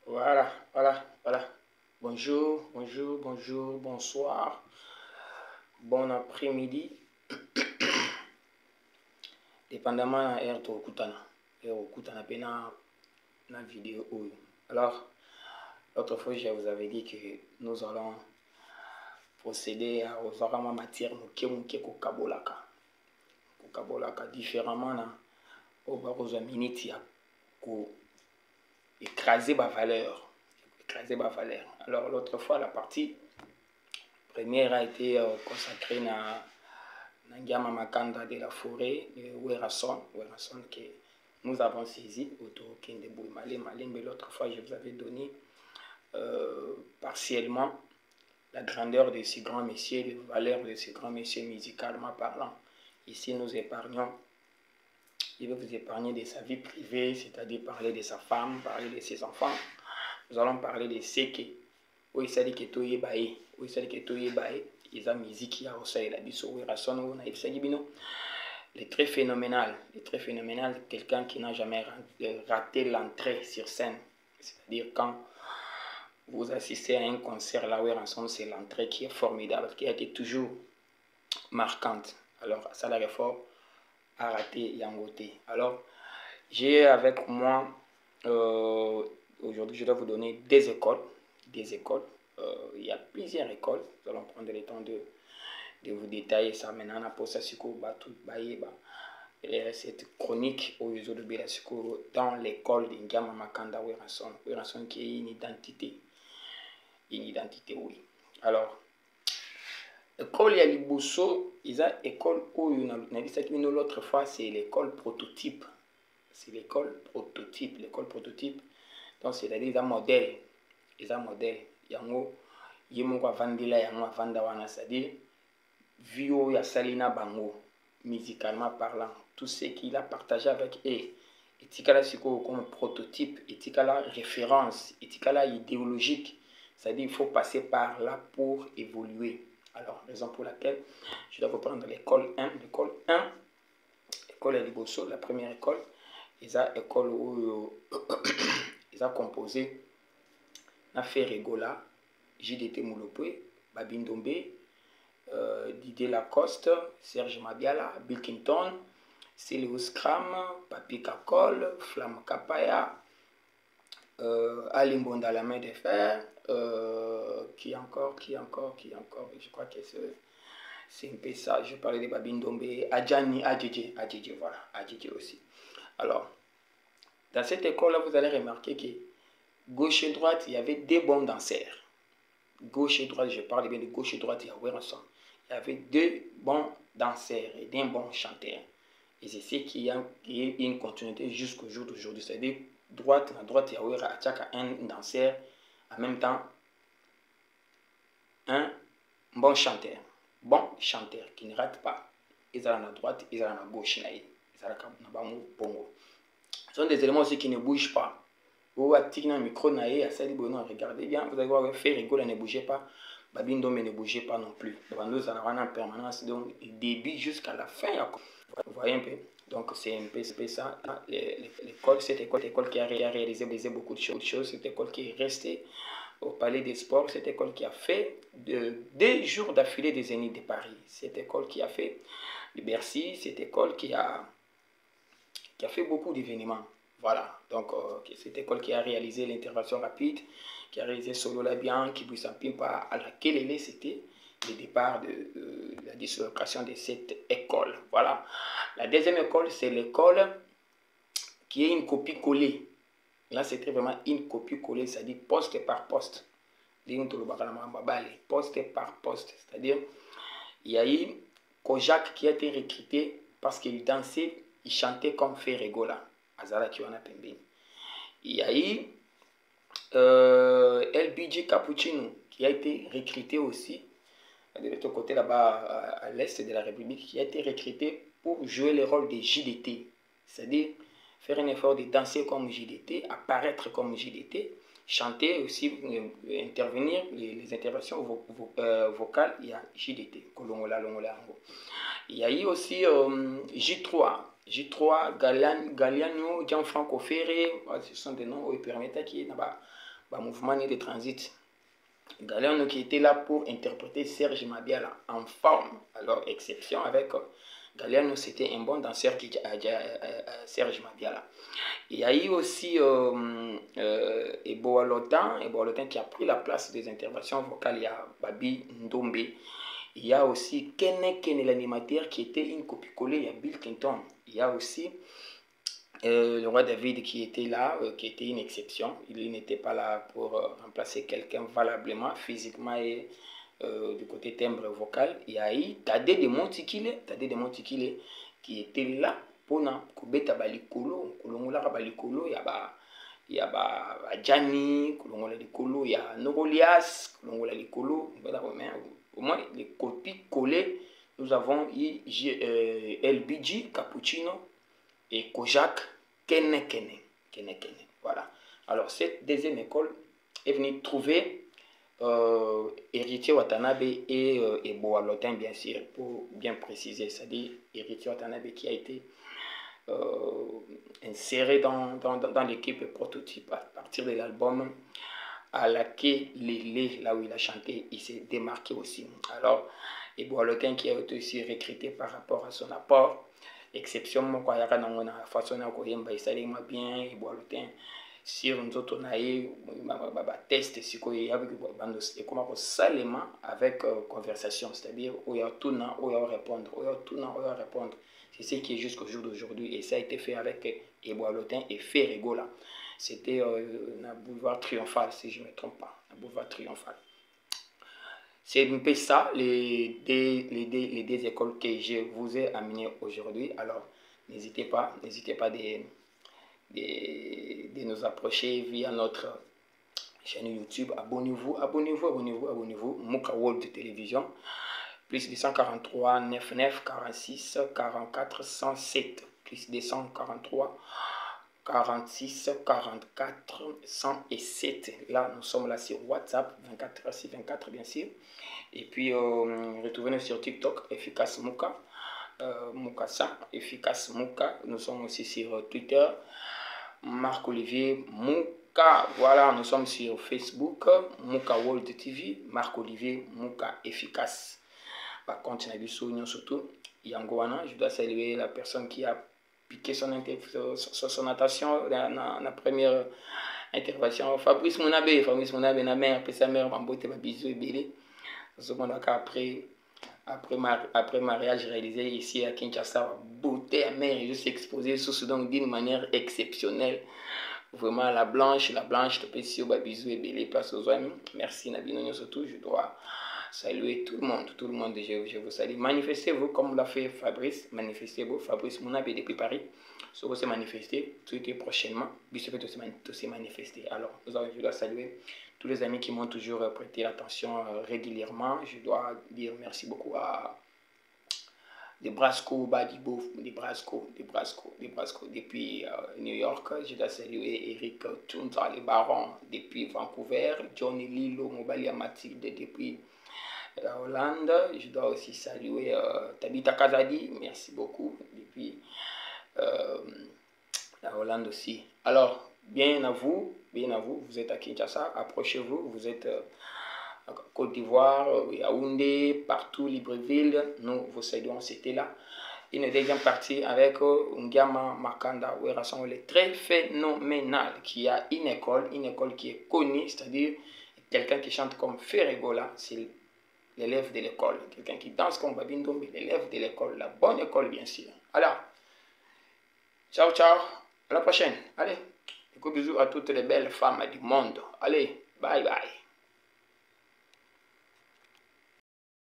Voilà. Bonjour, bonsoir, bon après-midi. Dépendamment de l'heure pena na vidéo. Alors, l'autre fois, je vous avais dit que nous allons procéder à revoir ma matière kabolaka différemment au barozo minute pour écraser ma valeur. Alors l'autre fois, la partie première a été consacrée à Nangama Makanda de la forêt de Werason que nous avons saisi autour de Malé. Mais l'autre fois, je vous avais donné partiellement la grandeur de ces grands messieurs, les valeurs de ces grands messieurs musicalement parlant. Ici, je vais vous épargner de sa vie privée, c'est-à-dire parler de sa femme, parler de ses enfants. Nous allons parler de ce qui oui, ça dit que tout est baillé. Ils ont musique qui a aussi la biso les très phénoménal, quelqu'un qui n'a jamais raté l'entrée sur scène. C'est-à-dire quand vous assistez à un concert là où ensemble, c'est l'entrée qui est formidable, qui a été toujours marquante. Alors ça la réforme a raté Yangoté. Alors j'ai avec moi aujourd'hui je dois vous donner des écoles. Il y a plusieurs écoles. Nous allons prendre le temps de vous détailler ça maintenant. Cette chronique dans l'école de Ngama Makanda Werason qui est une identité. Oui. Alors, l'école ya liboso, école l'autre fois, c'est l'école prototype. L'école prototype. Donc, c'est-à-dire un modèle. Yango yemoko avandela yango avanda wana, c'est-à-dire vio ya salina bango musicalement parlant, tout ce qu'il a partagé avec eux etikala siko comme prototype, etikala référence, etikala idéologique, c'est-à-dire il faut passer par là pour évoluer. Alors raison pour laquelle je dois vous prendre l'école 1, l'école à Liboso, la première école, école où ils ont composé na fait Regola, JDT Moulopé, Babindombe, Didier Lacoste, Serge Mabiala, Bill Clinton, Célio Scram, Papi Kakol, Flamme Kapaya, Alimbonda la main de fer, qui encore, je crois que c'est un peu ça, je parlais de Babindombe, Adjani, Adjidje, voilà, Adjidje aussi. Alors, dans cette école-là, vous allez remarquer que gauche et droite, il y avait deux bons danseurs. Gauche et droite, je parle bien de gauche et droite, il y avait deux bons danseurs et d'un bon chanteur. Et c'est ce qui a une continuité jusqu'au jour d'aujourd'hui. C'est-à-dire, à droite, il y a un danseur, en même temps, un bon chanteur. Qui ne rate pas. Ils sont à la droite, ils sont à la gauche. Ce sont des éléments aussi qui ne bougent pas. Vous avez un micro, regardez bien, vous allez voir, faire rigoler, ne bougez pas. Babindombe ne bougez pas non plus. Nous allons en permanence, donc du début jusqu'à la fin. Vous voyez un peu. Donc c'est un peu ça. L'école, cette école qui a réalisé beaucoup de choses, cette école qui est restée au Palais des Sports, cette école qui a fait 2 jours d'affilée des Zénith de Paris, cette école qui a fait de Bercy, cette école qui a fait beaucoup d'événements. Voilà, donc cette école qui a réalisé l'intervention rapide, qui a réalisé Solo Labian, qui vous pas à laquelle c'était le départ de la dislocation de cette école. Voilà. La deuxième école, c'est l'école qui est une copie-collée. Là, c'était vraiment une copie-collée, c'est-à-dire poste par poste. Poste par poste. C'est-à-dire, il y a eu Kojak qui a été recruté parce qu'il dansait, il chantait comme Ferregola. Il y a eu LBJ Cappuccino qui a été recruté aussi de l'autre côté là-bas à l'est de la République, qui a été recruté pour jouer le rôle de JDT, c'est-à-dire faire un effort de danser comme JDT, apparaître comme JDT, chanter aussi, intervenir, les interventions vocales, il y a JDT, il y a eu aussi J3, Galiano, Gianfranco Ferré, ce sont des noms où ils permettent qu'il y ait mouvement de transit. Galeano qui était là pour interpréter Serge Mabiala en forme. Alors, exception avec Galeano, c'était un bon danseur Serge Mabiala. Il y a eu aussi Eboa Lotin qui a pris la place des interventions vocales. Il y a Babi Ndombe. Il y a aussi Kene l'animateur qui était une copie-collée. Il y a Bill Clinton. Il y a aussi le roi David qui était là, qui était une exception. Il n'était pas là pour remplacer quelqu'un valablement, physiquement et du côté timbre vocal. Il y a eu Tadé de Montikile qui était là pour Kobeta Balikolo, Kolongola Balikolo, il y a Djani, Kolongola Likolo, il y a Norolias, Kolongola Likolo. Au moins, les copies collées, nous avons eu LBG, Cappuccino et Kojak, Kene. Voilà. Alors, cette deuxième école est venue trouver Héritier Watanabe et Boa Lotin, bien sûr, pour bien préciser. C'est-à-dire Héritier Watanabe qui a été inséré dans l'équipe prototype à partir de l'album à laquelle Lélé, là où il a chanté, il s'est démarqué aussi. Alors, et Boa Lotin qui a été aussi recruté par rapport à son apport. Exception moi yaka na ngona façon na koyemba isali moi bien et Boa Lotin sur nzoto na ye ba test siko avec bando et comment ko salement avec conversation, c'est-à-dire où il y a tout na où il y a répondre c'est ce qui est jusqu'au jour d'aujourd'hui et ça a été fait avec Boa Lotin et Ferregola. C'était na boulevard Triomphal si je ne me trompe pas, na boulevard Triomphal. C'est un peu ça, les deux écoles que je vous ai amenées aujourd'hui. Alors, n'hésitez pas de nous approcher via notre chaîne YouTube. Abonnez-vous. Muka World Télévision. Plus 243 99 46 44 107. Plus 243 46 44 107. Là, nous sommes là sur WhatsApp, 24 sur 24 bien sûr. Et puis, retrouvez-nous sur TikTok, Efficace Muka, Mukasa, Efficace Muka. Nous sommes aussi sur Twitter, Marc-Olivier Muka. Voilà, nous sommes sur Facebook, Muka World TV, Marc-Olivier Muka Efficace. Par contre, surtout, Yangoana, je dois saluer la personne qui a piqué son attention dans la première intervention. Fabrice Mounabe, na mère, après sa mère, m'emboîter ma bisou et belé. Après mariage réalisé ici à Kinshasa, beauté amère, je suis exposé sur ce donc d'une manière exceptionnelle. Vraiment la blanche, le petit bisou et belé, place aux amis. Merci Nabino surtout, je dois saluer tout le monde, je vous salue. Manifestez-vous comme l'a fait Fabrice, manifestez-vous, Fabrice Mounabe depuis Paris. Si vous se manifester, tout est prochainement, Bissou peut aussi manifester. Alors, je dois saluer tous les amis qui m'ont toujours prêté attention régulièrement. Je dois dire merci beaucoup à Debrasco, Badibo, Debrasco, depuis New York. Je dois saluer Eric Tunza, les barons, depuis Vancouver. Johnny Lilo, Mobalia Mathilde, depuis la Hollande. Je dois aussi saluer Tabita Kazadi, merci beaucoup, depuis la Hollande aussi. Alors, bien à vous, vous êtes à Kinshasa, approchez-vous, vous êtes à Côte d'Ivoire, Yaoundé, partout, Libreville, nous vous saluons, c'était là. Une deuxième partie avec Ngama Makanda, où il est très phénoménal, qui a une école qui est connue, c'est-à-dire quelqu'un qui chante comme Ferregola, c'est l'élève de l'école, quelqu'un qui danse comme Babindo, mais l'élève de l'école, la bonne école bien sûr. Alors, ciao, à la prochaine. Allez, gros bisous à toutes les belles femmes du monde. Allez, bye bye.